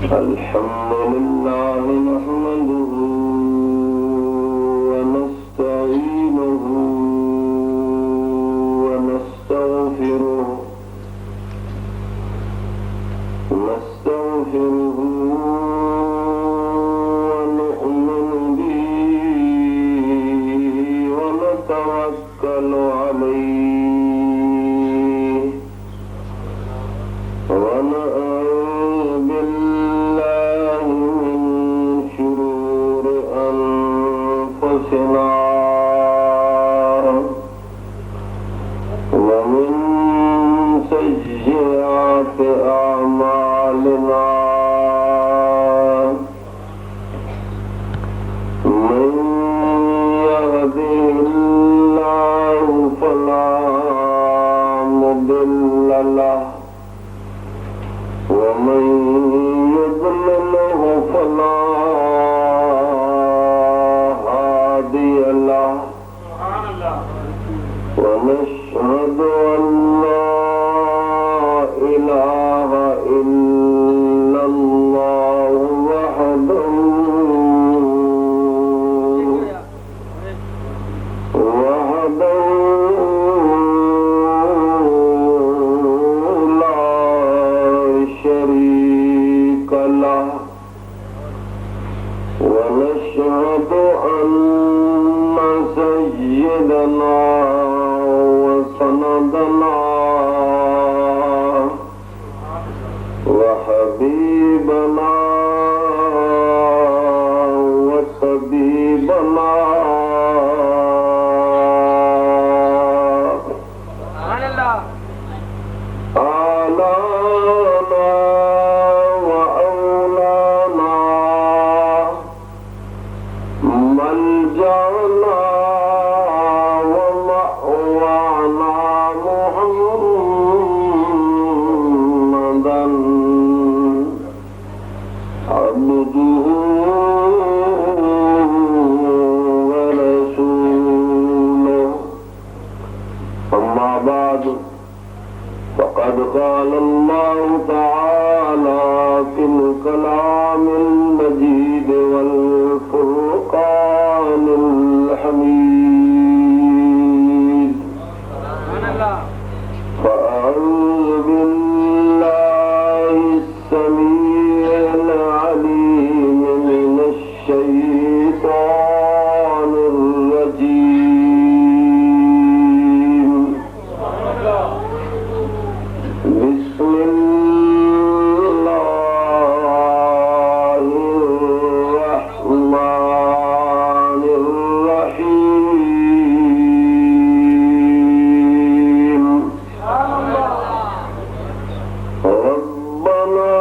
الحمد لله نحمده ونستعينه ونستغفره ونؤمن به ونتوكل عليه ونعوذ بالله من شرور أنفسنا ومن سيئات أعمالنا من يهده الله فلا مضل له ومن يضلله فلا هادي له ونشهد أن لا إله إلا الله وحده لا شريك له ونشهد أن سيدنا وسندنا وحبيبنا وطبيبنا آلانا وأولانا ملجأنا ومأوانا محمدا عبده ورسوله أما بعد فقد قال الله تعالى في الكلام المجيد والفرقان الحميد فأعوذ بالله السميع العليم من الشيطان الرجيم بسم الله الرحمن الرحيم ربنا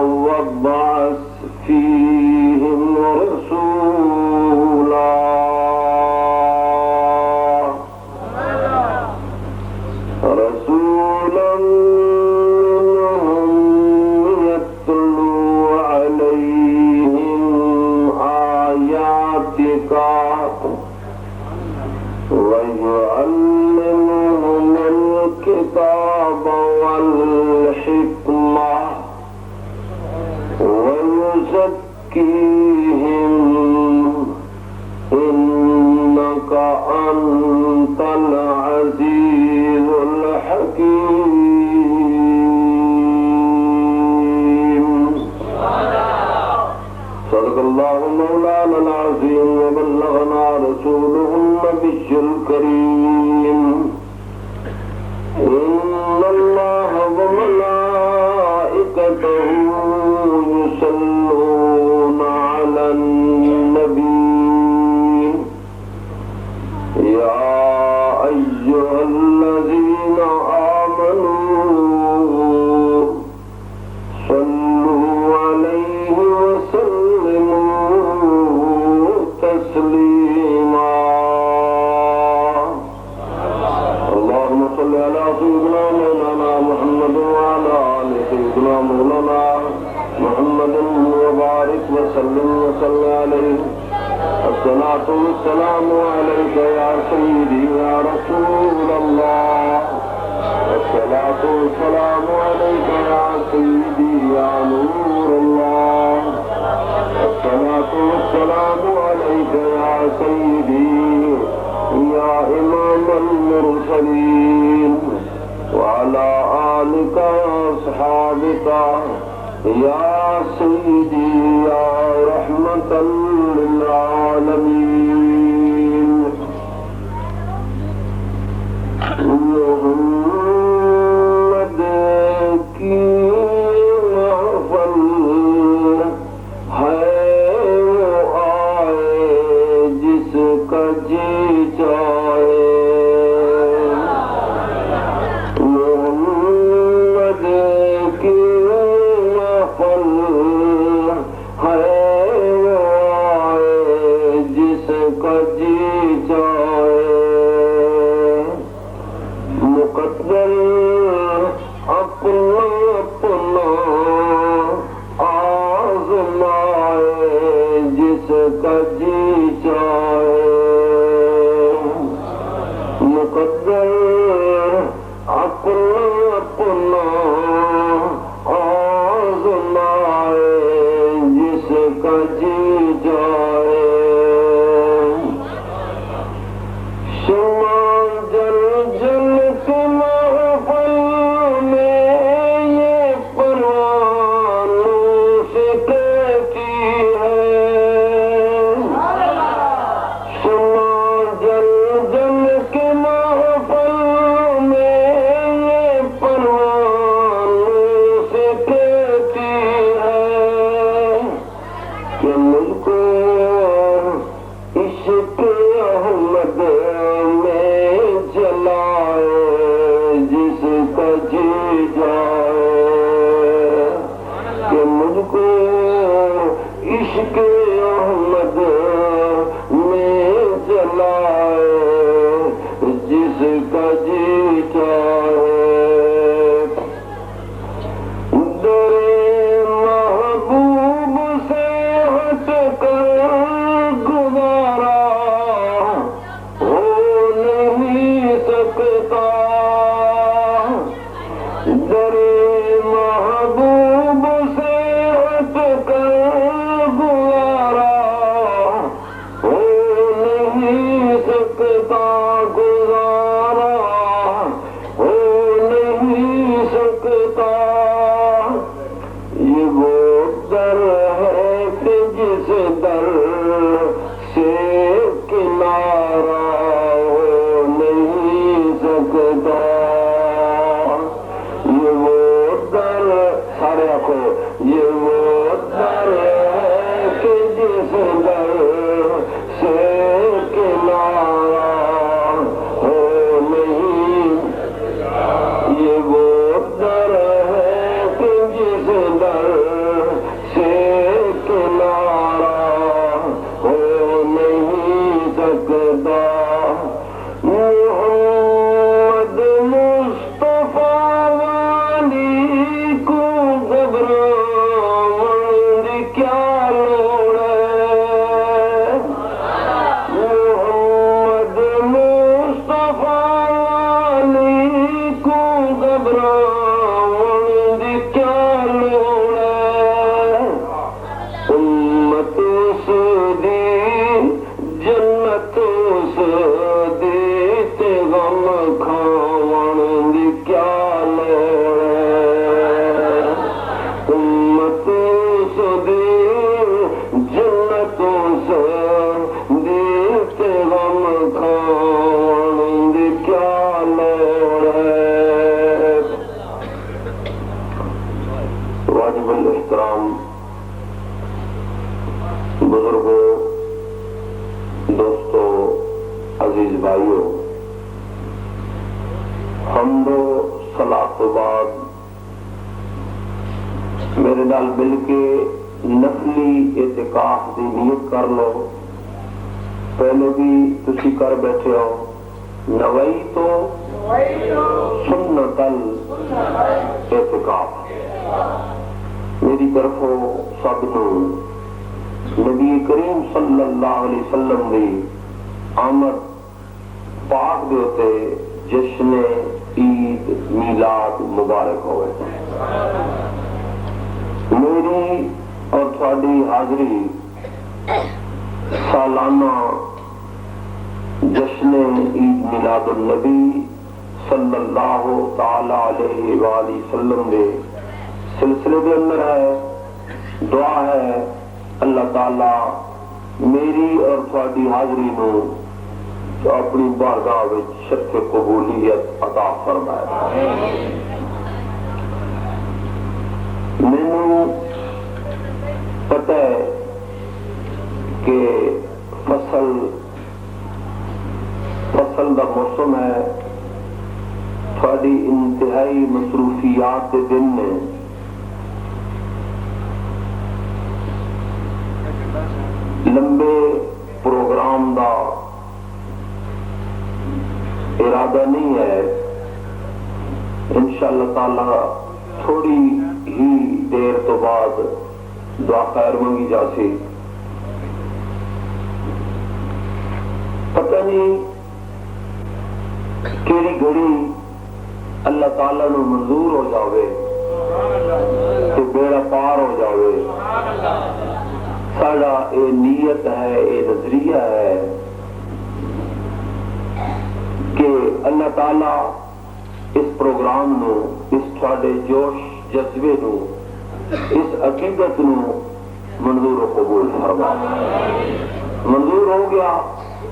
وابعث فيهم رسولا منهم يتلو عليهم آياتك ويعلمهم الكتاب والحكمة ويزكيهم إنك أنت العزيز الحكيم صدق الله مولانا العظيم وبلغنا رسوله النبي الكريم إن الله وملائكته يصلون على النبي يا أيها الذين آمنوا صلوا عليه وسلموا تسليما اللهم صل على سيدنا مولانا محمد وعلى آل سيدنا مولانا محمد وبارك وسلم وصل عليه الصلاة والسلام عليك يا سيدي يا رسول الله الصلاة والسلام عليك يا سيدي يا نور الله الصلاة والسلام عليك يا سيدي يا إمام المرسلين وعلى آلك وأصحابك يا سيدي يا رحمة للعالمين محمد کی محفل ہے وہ آئے جس کا جی چاہے محمد کی محفل ہے وہ آئے جس کا جی چاہے مقدر اپنا اپنا آزمائے جس کا جی چاہے مقدر اپنا اپنا آزمائے جس کا جی چاہے عشق احمد میں جلائے جس کا جی چاہے در محبوب سے ہٹ کر گزارا ہو نہیں سکتا در محبوب سے ہٹ کر گزارا ہو نہیں سکتا یہ وہ در ہے کہ جس در سے کنارہ ہو نہیں سکتا یہ وہ در سارے آنکھوں یہ وہ در ہے کہ جس در سے کنارہ یہ وہ در ہے کہ جس در سے کنارہ ہو نہیں سکتا محمد مصطفیٰ والی کو گھبراہٹ کیا لوڑ ہے محمد مصطفیٰ والی کو گھبراہٹ کیا لوڑ ہے امت سے دی جنت سے دیتے غم کھاون دی کیا لوڑ ہے امت سے دی جنت سے دیتے غم کھاون دی کیا لوڑ ہے واجب الاحترام بزرگوں دوستوں عزیز بھائیوں حمد و صلاۃ تو بعد میرے نال مل کے نفلی اعتکاف دی نیت کر لو پہلے بھی تسی کر بیٹھے ہو نوئی تو سنت الاعتکاف میری طرفوں سب نو نبی کریم صلی اللہ علیہ وسلم دی آمد پاک دے ہوتے جشن عید میلاد مبارک ہوئے۔ میری اور تھوڑی حاضری سالانہ جشن عید میلاد النبی صلی اللہ تعالی علیہ وآلہ وسلم کے سلسلے کے اندر ہے۔ دعا ہے اللہ تعالی میری اور تھوڑی حاضری نو اپنی بارگاہ وچ شرف قبولیت عطا فرمائے۔ مینوں پتہ ہے کہ فصل دا موسم ہے، تھوڑی انتہائی مصروفیات کے دن نے، لمبے پروگرام دا ارادہ نہیں ہے۔ انشاءاللہ تعالی تھوڑی ہی دیر تو بعد دعا خیر منگی جاسی۔ پتہ نہیں کیڑی گھڑی اللہ تعالیٰ نو منظور ہو جاوے تو بیڑا پار ہو جاوے۔ ساڑا اے نیت ہے، اے نظریہ ہے کہ اللہ تعالیٰ اس پروگرام نو، اس تھوڑے جوش جذبے نو، اس عقیدت نو منظور و قبول فرما۔ منظور ہو گیا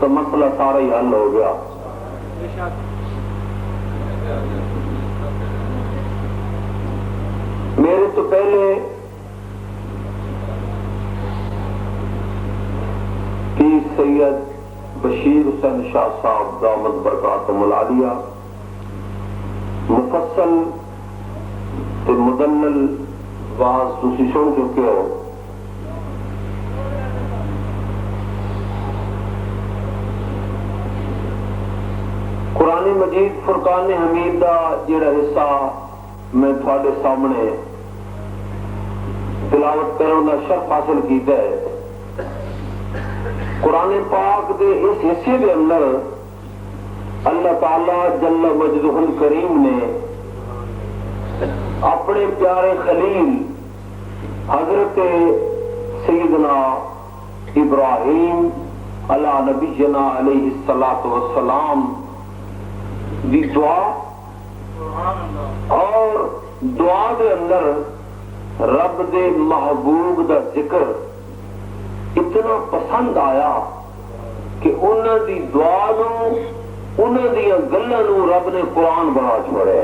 تو مسئلہ سارا ہی حل ہو گیا۔ میرے تو پہلے پیر سید بشیر حسین شاہ صاحب دامت برکاتہم العالیہ مفصل تے مدلل واز تسی سن چکے ہو۔ قرآن مجید فرقان حمید دا جڑا حصہ میں تھوڑے سامنے تلاوت کرنے کا شرف حاصل کیتا ہے۔ قرآن پاک دے اس حصے کے اندر اللہ تعالی جل مجدہ الکریم نے اپنے پیارے خلیل حضرت سیدنا ابراہیم علی نبینا علیہ الصلوۃ والسلام دی دعا اور دعا دے اندر رب دے محبوب دا ذکر اتنا پسند آیا کہ انہاں دی دعا نو، انہاں دی گلاں نو رب نے قرآن بنا چھوڑے۔